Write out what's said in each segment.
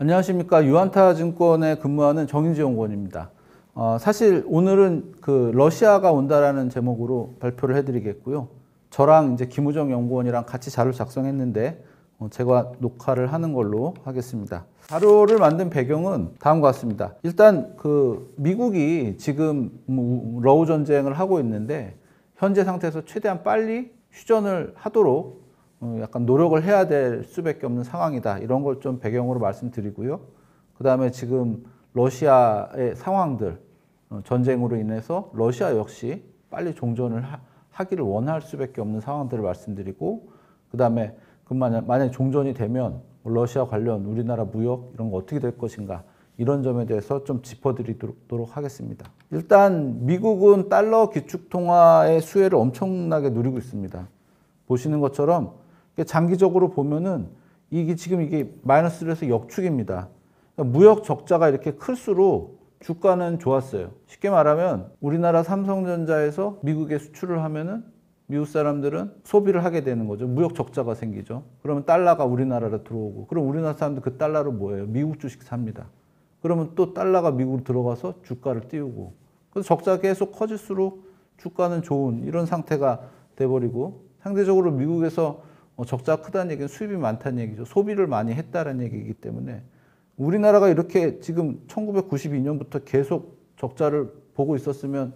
안녕하십니까. 유안타증권에 근무하는 정인지연구원입니다. 사실 오늘은 러시아가 온다라는 제목으로 발표를 해드리겠고요. 저랑 이제 김우정 연구원이랑 같이 자료를 작성했는데 제가 녹화를 하는 걸로 하겠습니다. 자료를 만든 배경은 다음과 같습니다. 일단 미국이 지금 러우 전쟁을 하고 있는데 현재 상태에서 최대한 빨리 휴전을 하도록 약간 노력을 해야 될 수밖에 없는 상황이다. 이런 걸 좀 배경으로 말씀드리고요. 그 다음에 지금 러시아의 상황들, 전쟁으로 인해서 러시아 역시 빨리 종전을 하기를 원할 수밖에 없는 상황들을 말씀드리고, 그 다음에 만약에 종전이 되면 러시아 관련 우리나라 무역 이런 거 어떻게 될 것인가, 이런 점에 대해서 좀 짚어드리도록 하겠습니다. 일단 미국은 달러 기축통화의 수혜를 엄청나게 누리고 있습니다. 보시는 것처럼 장기적으로 보면은 이게 마이너스로 해서 역축입니다. 그러니까 무역 적자가 이렇게 클수록 주가는 좋았어요. 쉽게 말하면 우리나라 삼성전자에서 미국에 수출을 하면은 미국 사람들은 소비를 하게 되는 거죠. 무역 적자가 생기죠. 그러면 달러가 우리나라로 들어오고, 그럼 우리나라 사람들 그 달러로 뭐예요? 미국 주식 삽니다. 그러면 또 달러가 미국으로 들어가서 주가를 띄우고, 그래서 적자가 계속 커질수록 주가는 좋은 이런 상태가 돼버리고, 상대적으로 미국에서 적자가 크다는 얘기는 수입이 많다는 얘기죠. 소비를 많이 했다는 얘기이기 때문에 우리나라가 이렇게 지금 1992년부터 계속 적자를 보고 있었으면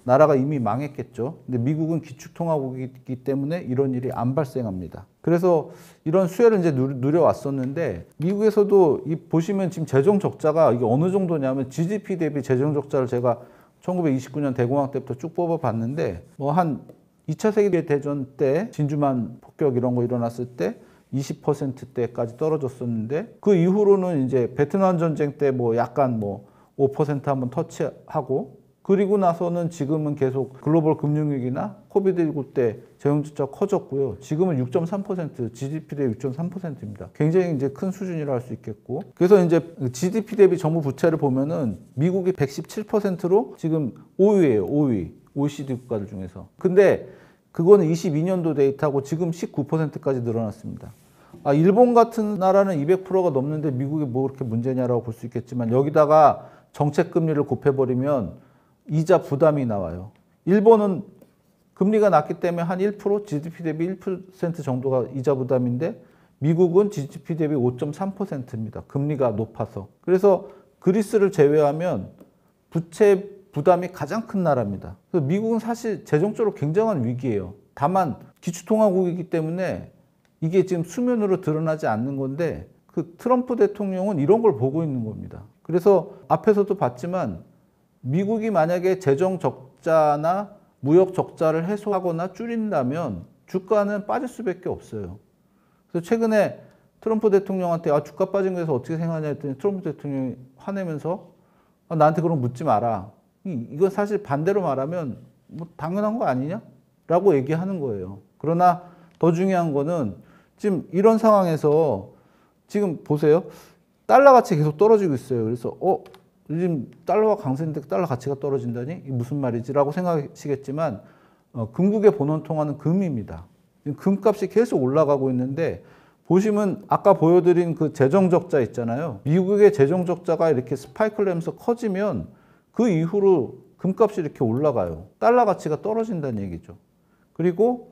나라가 이미 망했겠죠. 근데 미국은 기축통화국이기 때문에 이런 일이 안 발생합니다. 그래서 이런 수혜를 이제 누려왔었는데, 미국에서도 보시면 지금 재정 적자가 이게 어느 정도냐면 GDP 대비 재정 적자를 제가 1929년 대공황 때부터 쭉 뽑아봤는데, 한 2차 세계대전 때 진주만 폭격 이런 거 일어났을 때 20%대까지 떨어졌었는데, 그 이후로는 이제 베트남 전쟁 때 약간 5% 한번 터치하고, 그리고 나서는 지금은 계속 글로벌 금융위기나 코비드19 때 재정적자가 커졌고요. 지금은 6.3%, GDP 대비 6.3%입니다. 굉장히 이제 큰 수준이라 할 수 있겠고. 그래서 이제 GDP 대비 정부 부채를 보면은 미국이 117%로 지금 5위예요. 5위. OECD 국가들 중에서. 근데 그거는 22년도 데이터고 지금 19%까지 늘어났습니다. 일본 같은 나라는 200%가 넘는데 미국이 뭐 그렇게 문제냐라고 볼 수 있겠지만, 여기다가 정책 금리를 곱해버리면 이자 부담이 나와요. 일본은 금리가 낮기 때문에 한 1%, GDP 대비 1% 정도가 이자 부담인데, 미국은 GDP 대비 5.3%입니다. 금리가 높아서. 그래서 그리스를 제외하면 부채 부담이 가장 큰 나라입니다. 그래서 미국은 사실 재정적으로 굉장한 위기예요. 다만 기축통화국이기 때문에 이게 지금 수면으로 드러나지 않는 건데, 트럼프 대통령은 이런 걸 보고 있는 겁니다. 그래서 앞에서도 봤지만 미국이 만약에 재정 적자나 무역 적자를 해소하거나 줄인다면 주가는 빠질 수밖에 없어요. 그래서 최근에 트럼프 대통령한테 주가 빠진 거에서 어떻게 생각하냐 했더니 트럼프 대통령이 화내면서 나한테 그럼 묻지 마라. 이건 사실 반대로 말하면 당연한 거 아니냐? 라고 얘기하는 거예요. 그러나 더 중요한 거는 지금 이런 상황에서 지금 보세요. 달러 가치 계속 떨어지고 있어요. 그래서 요즘 달러가 강세인데 달러 가치가 떨어진다니? 이게 무슨 말이지? 라고 생각하시겠지만, 금국의 본원 통화는 금입니다. 금값이 계속 올라가고 있는데, 보시면 아까 보여드린 그 재정 적자 있잖아요. 미국의 재정 적자가 이렇게 스파이크를 하면서 커지면 그 이후로 금값이 이렇게 올라가요. 달러 가치가 떨어진다는 얘기죠. 그리고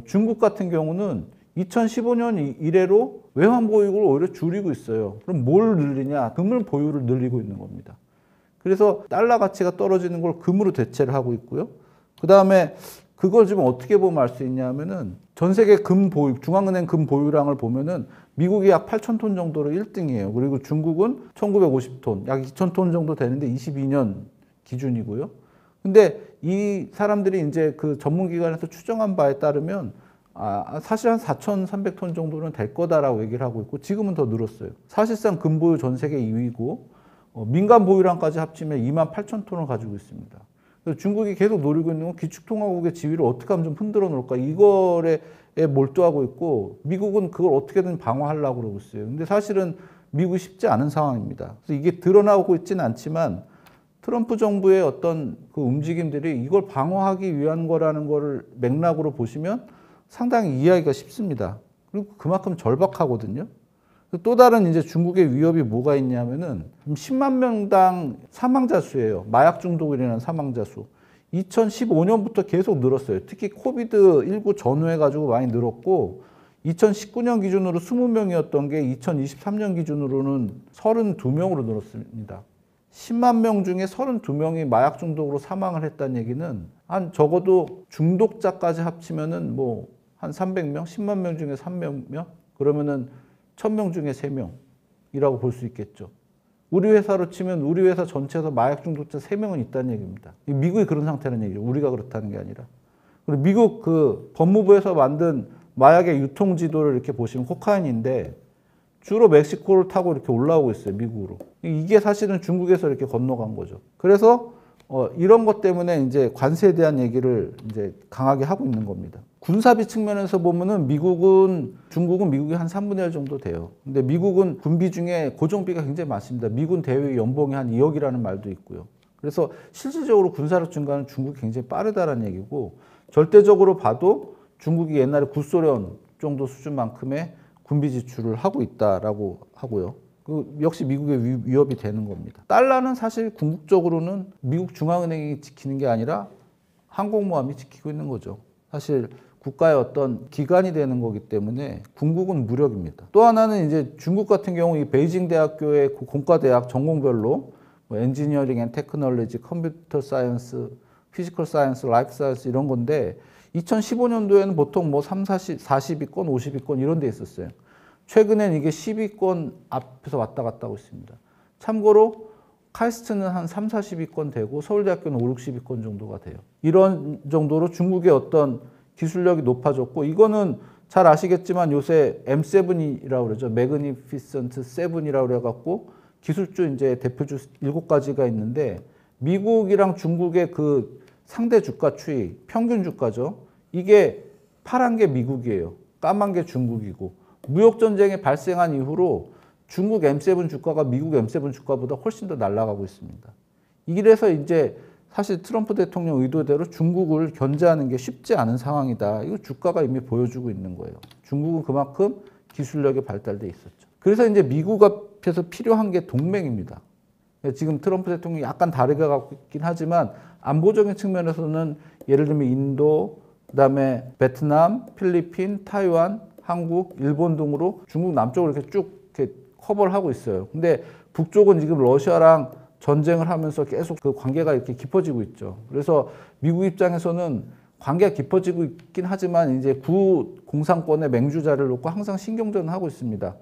중국 같은 경우는 2015년 이래로 외환 보유고를 오히려 줄이고 있어요. 그럼 뭘 늘리냐? 금을 보유를 늘리고 있는 겁니다. 그래서 달러 가치가 떨어지는 걸 금으로 대체를 하고 있고요. 그 다음에 그걸 지금 어떻게 보면 알 수 있냐면은 전 세계 금 보유, 중앙은행 금 보유량을 보면은 미국이 약 8,000톤 정도로 1등이에요. 그리고 중국은 1,950톤, 약 2,000톤 정도 되는데 22년 기준이고요. 근데 이 사람들이 이제 그 전문기관에서 추정한 바에 따르면 사실 한 4,300톤 정도는 될 거다라고 얘기를 하고 있고, 지금은 더 늘었어요. 사실상 금 보유 전 세계 2위고, 민간 보유량까지 합치면 28,000톤을 가지고 있습니다. 그래서 중국이 계속 노리고 있는 건 기축통화국의 지위를 어떻게 하면 좀 흔들어 놓을까, 이거에 몰두하고 있고, 미국은 그걸 어떻게든 방어하려고 그러고 있어요. 근데 사실은 미국이 쉽지 않은 상황입니다. 그래서 이게 드러나고 있지는 않지만 트럼프 정부의 어떤 그 움직임들이 이걸 방어하기 위한 거라는 거를 맥락으로 보시면 상당히 이해하기가 쉽습니다. 그리고 그만큼 절박하거든요. 또 다른 이제 중국의 위협이 뭐가 있냐면은 10만 명당 사망자 수예요. 마약 중독으로 인한 사망자 수. 2015년부터 계속 늘었어요. 특히 코비드19 전후해 가지고 많이 늘었고 2019년 기준으로 20명이었던 게 2023년 기준으로는 32명으로 늘었습니다. 10만 명 중에 32명이 마약 중독으로 사망을 했다는 얘기는 한 적어도 중독자까지 합치면은 뭐 한 300명, 10만 명 중에 300명? 그러면은 1000명 중에 3명이라고 볼 수 있겠죠. 우리 회사로 치면 우리 회사 전체에서 마약 중독자 3명은 있다는 얘기입니다. 미국이 그런 상태라는 얘기죠. 우리가 그렇다는 게 아니라. 그리고 미국 그 법무부에서 만든 마약의 유통 지도를 이렇게 보시면 코카인인데 주로 멕시코를 타고 이렇게 올라오고 있어요. 미국으로. 이게 사실은 중국에서 이렇게 건너간 거죠. 그래서 이런 것 때문에 이제 관세에 대한 얘기를 이제 강하게 하고 있는 겁니다. 군사비 측면에서 보면은 중국은 미국이 한 3분의 1 정도 돼요. 근데 미국은 군비 중에 고정비가 굉장히 많습니다. 미군 대위 연봉이 한 2억이라는 말도 있고요. 그래서 실질적으로 군사력 증가는 중국이 굉장히 빠르다는 얘기고 절대적으로 봐도 중국이 옛날에 구소련 정도 수준만큼의 군비 지출을 하고 있다라고 하고요. 역시 미국의 위협이 되는 겁니다. 달러는 사실 궁극적으로는 미국 중앙은행이 지키는 게 아니라 항공모함이 지키고 있는 거죠. 사실 국가의 어떤 기관이 되는 거기 때문에 궁극은 무력입니다. 또 하나는 이제 중국 같은 경우 이 베이징 대학교의 공과대학 전공별로 뭐 엔지니어링 앤 테크놀로지, 컴퓨터 사이언스, 피지컬 사이언스, 라이프 사이언스 이런 건데 2015년도에는 보통 뭐 40위권, 50위권 이런 데 있었어요. 최근엔 이게 10위권 앞에서 왔다 갔다 하고 있습니다. 참고로 카이스트는 한 3, 40위권 되고 서울대학교는 5, 60위권 정도가 돼요. 이런 정도로 중국의 어떤 기술력이 높아졌고 이거는 잘 아시겠지만 요새 M7이라고 그러죠. 매그니피센트 7이라고 그래갖고 기술주 이제 대표주 7가지가 있는데 미국이랑 중국의 그 상대 주가 추이, 평균 주가죠. 이게 파란 게 미국이에요. 까만 게 중국이고 무역 전쟁이 발생한 이후로 중국 M7 주가가 미국 M7 주가보다 훨씬 더 날아가고 있습니다. 이래서 이제 사실 트럼프 대통령 의도대로 중국을 견제하는 게 쉽지 않은 상황이다. 이거 주가가 이미 보여주고 있는 거예요. 중국은 그만큼 기술력이 발달돼 있었죠. 그래서 이제 미국 앞에서 필요한 게 동맹입니다. 지금 트럼프 대통령이 약간 다르게 갖고 있긴 하지만 안보적인 측면에서는 예를 들면 인도, 그다음에 베트남, 필리핀, 타이완, 한국, 일본 등으로 중국 남쪽을 이렇게 쭉 이렇게 커버를 하고 있어요. 근데 북쪽은 지금 러시아랑 전쟁을 하면서 계속 그 관계가 이렇게 깊어지고 있죠. 그래서 미국 입장에서는 관계가 깊어지고 있긴 하지만 이제 구공산권의 맹주자를 놓고 항상 신경전을 하고 있습니다.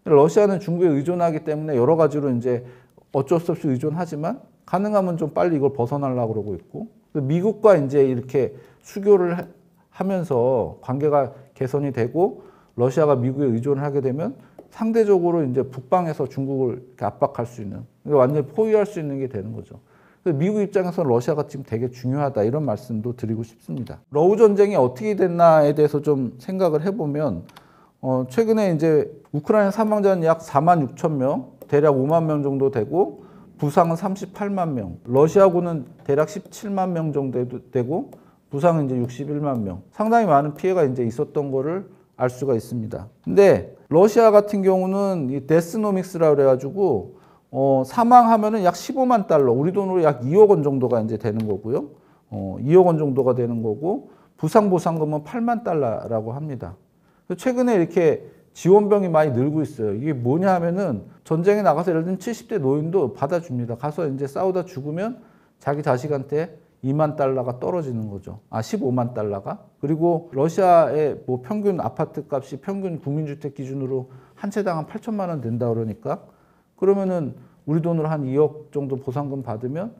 러시아는 중국에 의존하기 때문에 여러 가지로 이제 어쩔 수 없이 의존하지만 가능하면 좀 빨리 이걸 벗어나려고 그러고 있고 미국과 이제 이렇게 수교를 하면서 관계가 개선이 되고 러시아가 미국에 의존을 하게 되면 상대적으로 이제 북방에서 중국을 이렇게 압박할 수 있는, 완전히 포위할 수 있는 게 되는 거죠. 그래서 미국 입장에서는 러시아가 지금 되게 중요하다 이런 말씀도 드리고 싶습니다. 러우 전쟁이 어떻게 됐나에 대해서 좀 생각을 해보면 최근에 이제 우크라이나 사망자는 약 4만 6천 명, 대략 5만 명 정도 되고 부상은 38만 명, 러시아군은 대략 17만 명 정도 되고 부상은 이제 61만 명. 상당히 많은 피해가 이제 있었던 거를 알 수가 있습니다. 근데 러시아 같은 경우는 이 데스노믹스라고 그래가지고 사망하면은 약 15만 달러, 우리 돈으로 약 2억 원 정도가 이제 되는 거고요. 2억 원 정도가 되는 거고 부상 보상금은 8만 달러라고 합니다. 최근에 이렇게 지원병이 많이 늘고 있어요. 이게 뭐냐 하면은 전쟁에 나가서 예를 들면 70대 노인도 받아줍니다. 가서 이제 싸우다 죽으면 자기 자식한테 2만 달러가 떨어지는 거죠. 15만 달러가. 그리고 러시아의 뭐 평균 아파트 값이 평균 국민주택 기준으로 한 채당 한 8천만 원 된다 그러니까 그러면은 우리 돈으로 한 2억 정도 보상금 받으면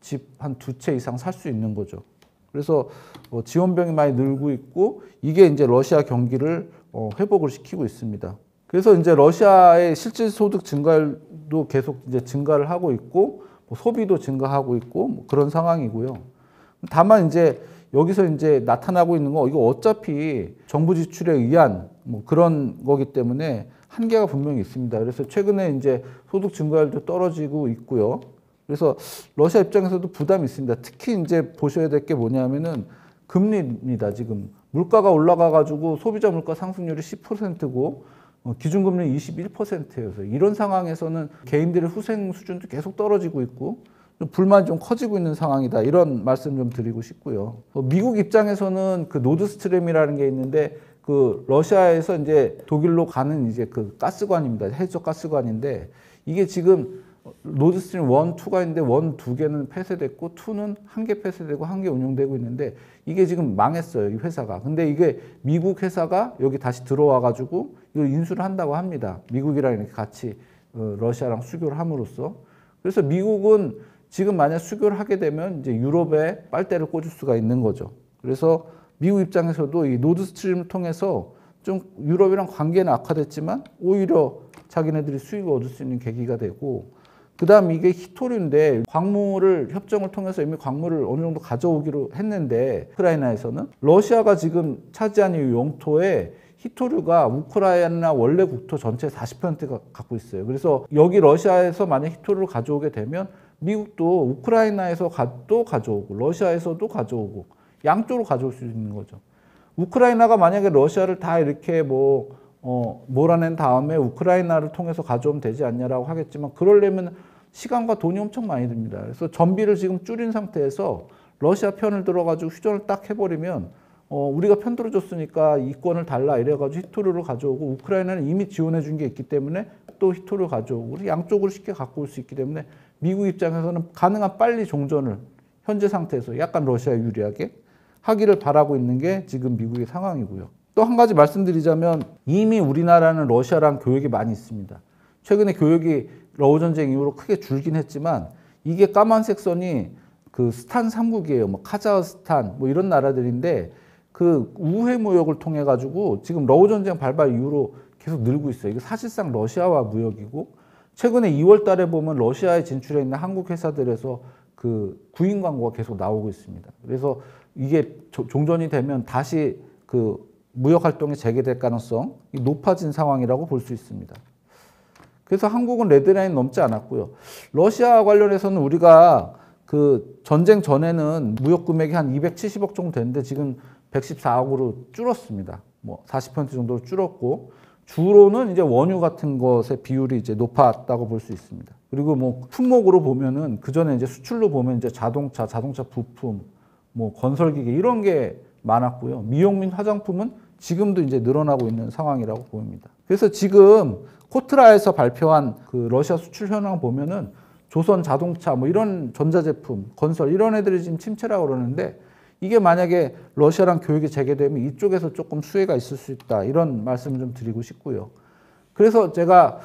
집 한 2채 이상 살 수 있는 거죠. 그래서 지원병이 많이 늘고 있고 이게 이제 러시아 경기를 회복을 시키고 있습니다. 그래서 이제 러시아의 실질 소득 증가율도 계속 이제 증가를 하고 있고 소비도 증가하고 있고 뭐 그런 상황이고요. 다만 이제 여기서 이제 나타나고 있는 거 이거 어차피 정부 지출에 의한 뭐 그런 거기 때문에 한계가 분명히 있습니다. 그래서 최근에 이제 소득 증가율도 떨어지고 있고요. 그래서 러시아 입장에서도 부담이 있습니다. 특히 이제 보셔야 될 게 뭐냐면은 금리입니다. 지금 물가가 올라가 가지고 소비자 물가 상승률이 10%고 기준금리 21%예요. 이런 상황에서는 개인들의 후생 수준도 계속 떨어지고 있고 좀 불만이 좀 커지고 있는 상황이다. 이런 말씀 좀 드리고 싶고요. 미국 입장에서는 그 노드스트림이라는 게 있는데 그 러시아에서 이제 독일로 가는 이제 그 가스관입니다. 해적 가스관인데 이게 지금 노드스트림 1, 2가 있는데 1, 2개는 폐쇄됐고 2는 1개 폐쇄되고 1개 운영되고 있는데 이게 지금 망했어요. 이 회사가. 근데 이게 미국 회사가 여기 다시 들어와 가지고 이걸 인수를 한다고 합니다. 미국이랑 이렇게 같이 러시아랑 수교를 함으로써. 그래서 미국은 지금 만약 수교를 하게 되면 이제 유럽에 빨대를 꽂을 수가 있는 거죠. 그래서 미국 입장에서도 이 노드스트림을 통해서 좀 유럽이랑 관계는 악화됐지만 오히려 자기네들이 수익을 얻을 수 있는 계기가 되고 그 다음 이게 히토류인데 광물을 협정을 통해서 이미 광물을 어느 정도 가져오기로 했는데 우크라이나에서는 러시아가 지금 차지한 이 영토에 히토류가 우크라이나 원래 국토 전체 40%가 갖고 있어요. 그래서 여기 러시아에서 만약 히토류를 가져오게 되면 미국도 우크라이나에서 또 가져오고 러시아에서도 가져오고 양쪽으로 가져올 수 있는 거죠. 우크라이나가 만약에 러시아를 다 이렇게 몰아낸 다음에 우크라이나를 통해서 가져오면 되지 않냐라고 하겠지만 그러려면 시간과 돈이 엄청 많이 듭니다. 그래서 전비를 지금 줄인 상태에서 러시아 편을 들어가지고 휴전을 딱 해버리면 우리가 편 들어줬으니까 이권을 달라 이래가지고 히토류를 가져오고 우크라이나는 이미 지원해 준 게 있기 때문에 또 히토류 가져오고 양쪽으로 쉽게 갖고 올 수 있기 때문에 미국 입장에서는 가능한 빨리 종전을 현재 상태에서 약간 러시아에 유리하게 하기를 바라고 있는 게 지금 미국의 상황이고요. 또 한 가지 말씀드리자면 이미 우리나라는 러시아랑 교역이 많이 있습니다. 최근에 교역이 러우 전쟁 이후로 크게 줄긴 했지만 이게 까만색 선이 그 스탄 3국이에요. 카자흐스탄 이런 나라들인데 그 우회 무역을 통해 가지고 지금 러우 전쟁 발발 이후로 계속 늘고 있어요. 이게 사실상 러시아와 무역이고 최근에 2월 달에 보면 러시아에 진출해 있는 한국 회사들에서 그 구인 광고가 계속 나오고 있습니다. 그래서 이게 종전이 되면 다시 그 무역 활동이 재개될 가능성이 높아진 상황이라고 볼 수 있습니다. 그래서 한국은 레드라인 넘지 않았고요. 러시아 관련해서는 우리가 그 전쟁 전에는 무역 금액이 한 270억 정도 됐는데 지금 114억으로 줄었습니다. 40% 정도로 줄었고 주로는 이제 원유 같은 것의 비율이 이제 높았다고 볼 수 있습니다. 그리고 품목으로 보면은 그 전에 이제 수출로 보면 이제 자동차 부품, 건설기계 이런 게 많았고요. 미용 및 화장품은 지금도 이제 늘어나고 있는 상황이라고 보입니다. 그래서 지금 코트라에서 발표한 그 러시아 수출 현황 보면은 조선 자동차 이런 전자제품, 건설 이런 애들이 지금 침체라고 그러는데 이게 만약에 러시아랑 교역이 재개되면 이쪽에서 조금 수혜가 있을 수 있다. 이런 말씀을 좀 드리고 싶고요. 그래서 제가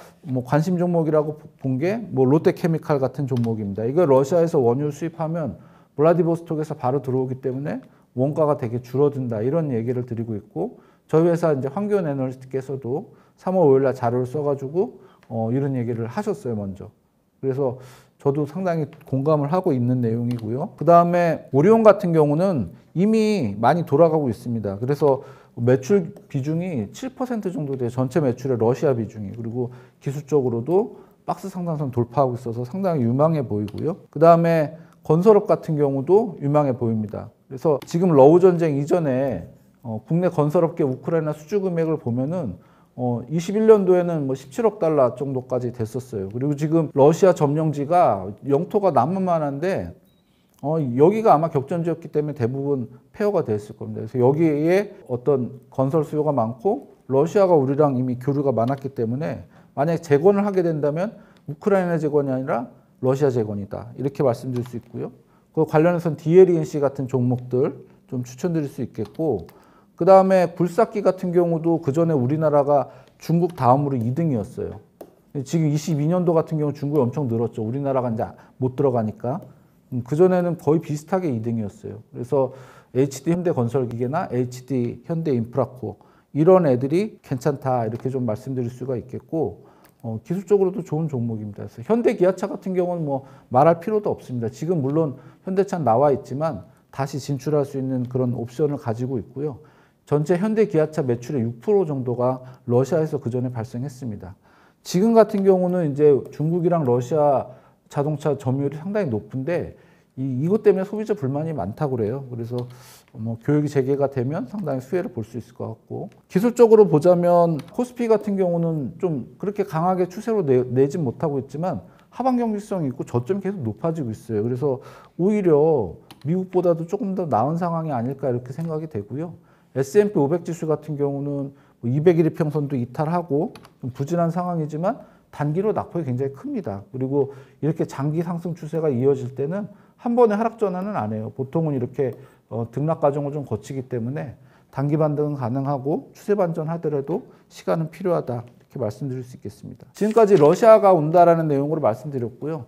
관심 종목이라고 본 게 롯데케미칼 같은 종목입니다. 이거 러시아에서 원유 수입하면 블라디보스톡에서 바로 들어오기 때문에 원가가 되게 줄어든다. 이런 얘기를 드리고 있고 저희 회사 이제 황교안 애널리스트께서도 3월 5일 날 자료를 써가지고 이런 얘기를 하셨어요, 먼저. 그래서 저도 상당히 공감을 하고 있는 내용이고요. 그 다음에 오리온 같은 경우는 이미 많이 돌아가고 있습니다. 그래서 매출 비중이 7% 정도 돼요. 전체 매출의 러시아 비중이. 그리고 기술적으로도 박스 상단선 돌파하고 있어서 상당히 유망해 보이고요. 그 다음에 건설업 같은 경우도 유망해 보입니다. 그래서 지금 러우 전쟁 이전에 국내 건설업계 우크라이나 수주 금액을 보면은 21년도에는 17억 달러 정도까지 됐었어요. 그리고 지금 러시아 점령지가 영토가 남만한데 여기가 아마 격전지였기 때문에 대부분 폐허가 됐을 겁니다. 그래서 여기에 어떤 건설 수요가 많고 러시아가 우리랑 이미 교류가 많았기 때문에 만약에 재건을 하게 된다면 우크라이나 재건이 아니라 러시아 재건이다. 이렇게 말씀드릴 수 있고요. 그 관련해서는 DLENC 같은 종목들 좀 추천드릴 수 있겠고 그 다음에 굴삭기 같은 경우도 그 전에 우리나라가 중국 다음으로 2등이었어요. 지금 22년도 같은 경우 중국이 엄청 늘었죠. 우리나라가 이제 못 들어가니까. 그 전에는 거의 비슷하게 2등이었어요. 그래서 HD 현대건설기계나 HD 현대인프라코 이런 애들이 괜찮다 이렇게 좀 말씀드릴 수가 있겠고 기술적으로도 좋은 종목입니다. 그래서 현대기아차 같은 경우는 말할 필요도 없습니다. 지금 물론 현대차는 나와 있지만 다시 진출할 수 있는 그런 옵션을 가지고 있고요. 전체 현대기아차 매출의 6% 정도가 러시아에서 그 전에 발생했습니다. 지금 같은 경우는 이제 중국이랑 러시아 자동차 점유율이 상당히 높은데 이것 때문에 소비자 불만이 많다고 그래요. 그래서 뭐 교육이 재개가 되면 상당히 수혜를 볼 수 있을 것 같고, 기술적으로 보자면 코스피 같은 경우는 좀 그렇게 강하게 추세로 내진 못하고 있지만 하방 경직성이 있고 저점이 계속 높아지고 있어요. 그래서 오히려 미국보다도 조금 더 나은 상황이 아닐까 이렇게 생각이 되고요. S&P 500 지수 같은 경우는 200일 이평선도 이탈하고 좀 부진한 상황이지만 단기로 낙폭이 굉장히 큽니다. 그리고 이렇게 장기 상승 추세가 이어질 때는 한 번에 하락 전환은 안 해요. 보통은 이렇게 등락 과정을 좀 거치기 때문에 단기 반등은 가능하고 추세 반전하더라도 시간은 필요하다, 이렇게 말씀드릴 수 있겠습니다. 지금까지 러시아가 온다라는 내용으로 말씀드렸고요.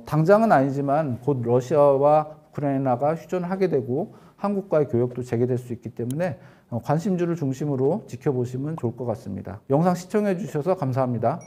당장은 아니지만 곧 러시아와 우크라이나가 휴전을 하게 되고 한국과의 교역도 재개될 수 있기 때문에 관심주를 중심으로 지켜보시면 좋을 것 같습니다. 영상 시청해 주셔서 감사합니다.